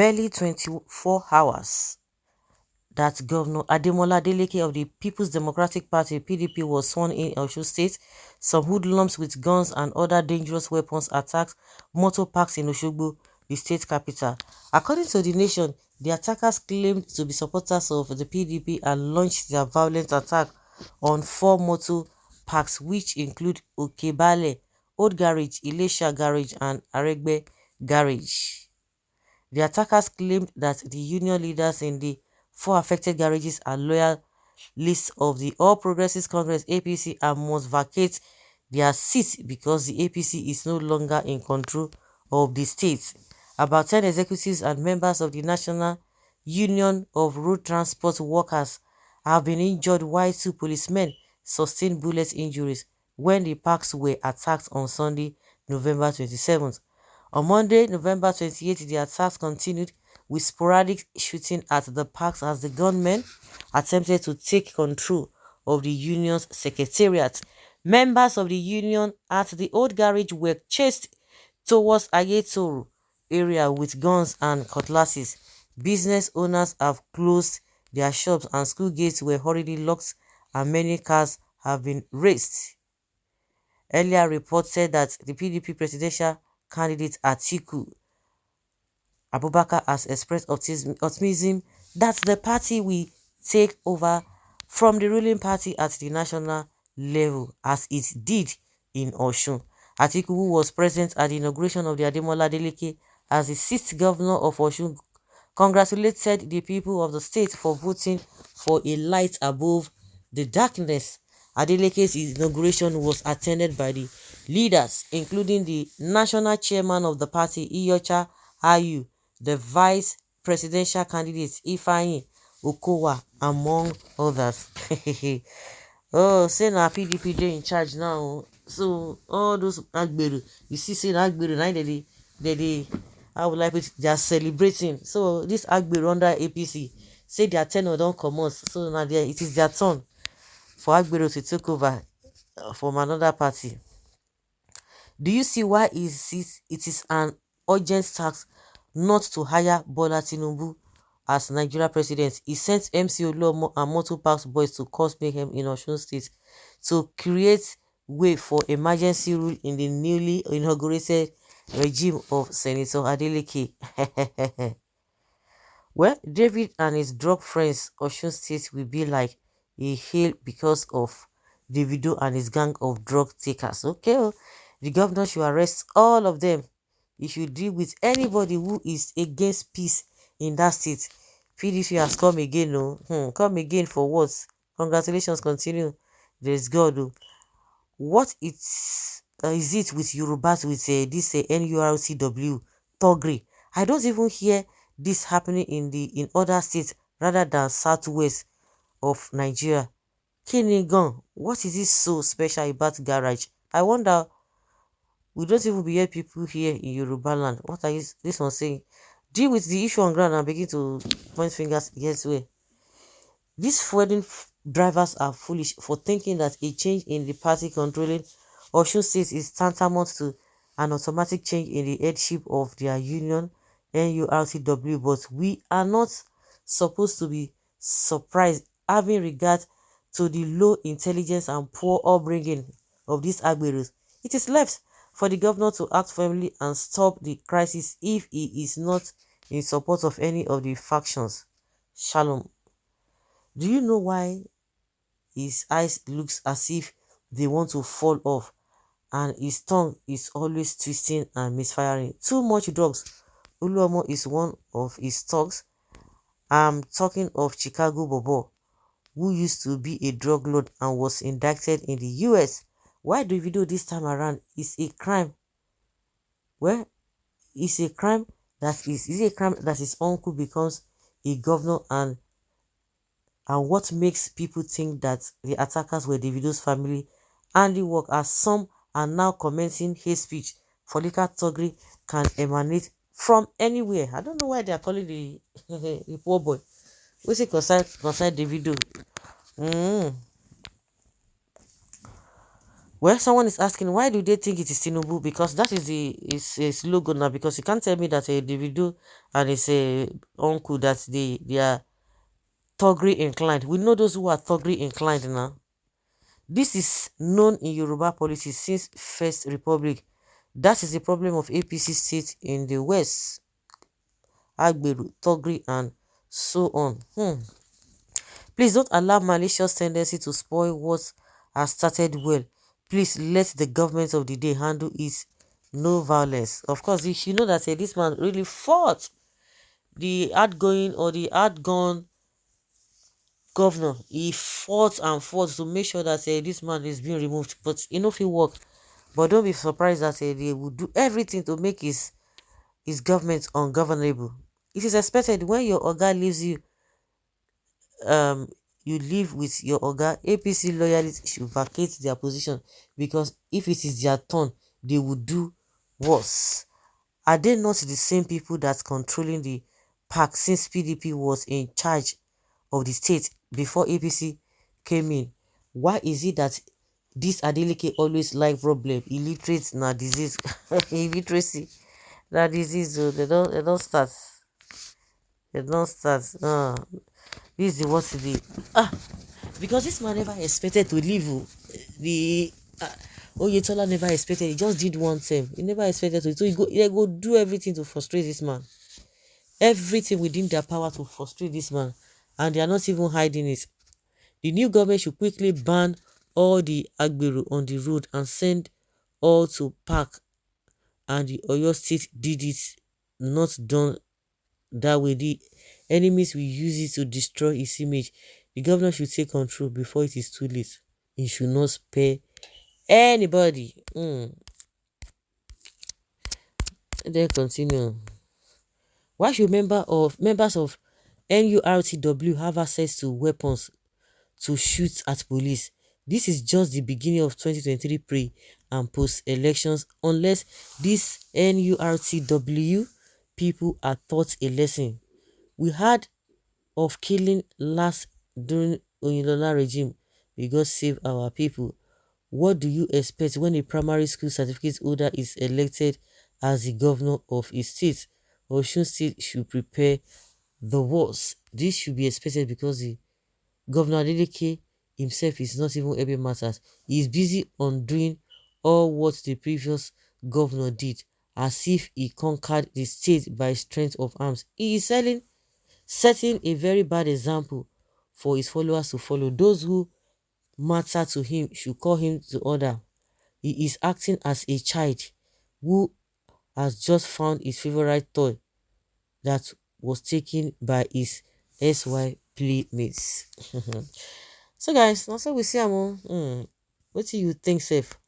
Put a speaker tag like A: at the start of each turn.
A: barely 24 hours that Governor Ademola Adeleke of the People's Democratic Party (PDP) was sworn in Osun State, some hoodlums with guns and other dangerous weapons attacked motor parks in Osogbo, the state capital. According to The Nation, the attackers claimed to be supporters of the PDP and launched their violent attack on 4 motor parks, which include Okebale, Old Garage, Ilesha Garage, and Aregbe Garage. The attackers claimed that the union leaders in the 4 affected garages are loyalists of the All Progressives Congress (APC) and must vacate their seats because the APC is no longer in control of the state. About 10 executives and members of the National Union of Road Transport Workers have been injured, while 2 policemen sustained bullet injuries when the parks were attacked on Sunday, November 27th. On Monday, November 28th, the attacks continued with sporadic shooting at the parks as the gunmen attempted to take control of the union's secretariat. Members of the union at the Old Garage were chased towards Ayetoro area with guns and cutlasses. Business owners have closed their shops and school gates were hurriedly locked and many cars have been razed. Earlier reported that the PDP presidential candidate Atiku Abubakar has expressed optimism that the party will take over from the ruling party at the national level as it did in Osun. Atiku, who was present at the inauguration of the Ademola Adeleke as the 6th governor of Osun, congratulated the people of the state for voting for a light above the darkness. Adeleke's inauguration was attended by the leaders, including the national chairman of the party, Iyocha Ayu, the vice presidential candidate, Ifeanyi Okowa, among others. Oh, say na PDP dey in charge now. So all those Agbero, you see, say Agbero now they I would like it, they are celebrating. So this Agbero under APC say their tenure don't come out. So now it is their turn for Agbero to take over from another party. Do you see why it is an urgent task not to hire Bola Tinubu as Nigeria president? He sent MC Oluomo and Motor Parks boys to cause mayhem in Osun State to create way for emergency rule in the newly inaugurated regime of Senator Adeleke. Well, David and his drug friends Osun State will be like a hail because of Davido and his gang of drug takers. Okay, oh, the governor should arrest all of them. He should deal with anybody who is against peace in that state. PDP has come again, no? Come again for what? Congratulations, continue. There's God. Oh. What is it with Yorubas with this NURCW, Togri? I don't even hear this happening in other states rather than southwest of Nigeria. Kinigan, what is this so special about garage? I wonder. We don't even be hear people here in Yoruba land. What are this one saying? Deal with the issue on ground and begin to point fingers elsewhere. These fueling drivers are foolish for thinking that a change in the party controlling Osun State is tantamount to an automatic change in the headship of their union, NURTW, but we are not supposed to be surprised having regard to the low intelligence and poor upbringing of these Agberos. It is left for the governor to act firmly and stop the crisis if he is not in support of any of the factions. Shalom. Do you know why his eyes looks as if they want to fall off and his tongue is always twisting and misfiring? Too much drugs. Uluomo is one of his thugs. I'm talking of Chicago Bobo, who used to be a drug lord and was indicted in the US. Why do we do this time around? It's a crime. Well, it's a crime is a crime that his uncle becomes a governor, and what makes people think that the attackers were Davido's family handiwork, as some are now commenting hate speech for liquor thuggery can emanate from anywhere. I don't know why they are calling the the poor boy. We say concern Davido. Well, someone is asking why do they think it is Tinubu? Because that is the his logo now. Because you can't tell me that a Davido and his uncle that they are thuggery inclined. We know those who are thuggery inclined now. This is known in Yoruba politics since First Republic. That is the problem of APC states in the West. Agberu, thuggery, and so on. Please don't allow malicious tendency to spoil what has started well. Please let the government of the day handle it. No violence. Of course, you should know that this man really fought the outgoing or the outgone governor. He fought and fought to make sure that this man is being removed. But if he work. But don't be surprised that they will do everything to make his government ungovernable. It is expected when your oga leaves you, um you live with your oga. APC loyalists should vacate their position, because if it is their turn they will do worse. Are they not the same people that's controlling the park since PDP was in charge of the state before APC came in? Why is it that this Adeleke always like problem? Illiterate na disease. Illiteracy na disease. Oh, they don't start. They don't start. This is what the because this man never expected to leave. Oh. The Oyetola never expected. He just did one thing. He never expected to. So they go do everything to frustrate this man. Everything within their power to frustrate this man, and they are not even hiding it. The new government should quickly ban all the Agberu on the road and send all to park. And the Oyo State did it, not done that way. The enemies will use it to destroy his image. The governor should take control before it is too late. He should not spare anybody. Then continue. Why should members of NURTW have access to weapons to shoot at police? This is just the beginning of 2023 pre and post elections, unless these NURTW people are taught a lesson. We heard of killing last during Oyinlola regime. We God save our people. What do you expect when a primary school certificate holder is elected as the governor of a state? Osun State should prepare the worst. This should be expected because the Governor Adeleke himself is not even helping matters. He is busy on doing all what the previous governor did, as if he conquered the state by strength of arms. He is setting a very bad example for his followers to follow. Those who matter to him should call him to order. He is acting as a child who has just found his favorite toy that was taken by his SY playmates. So guys, now so we see what do you think, safe?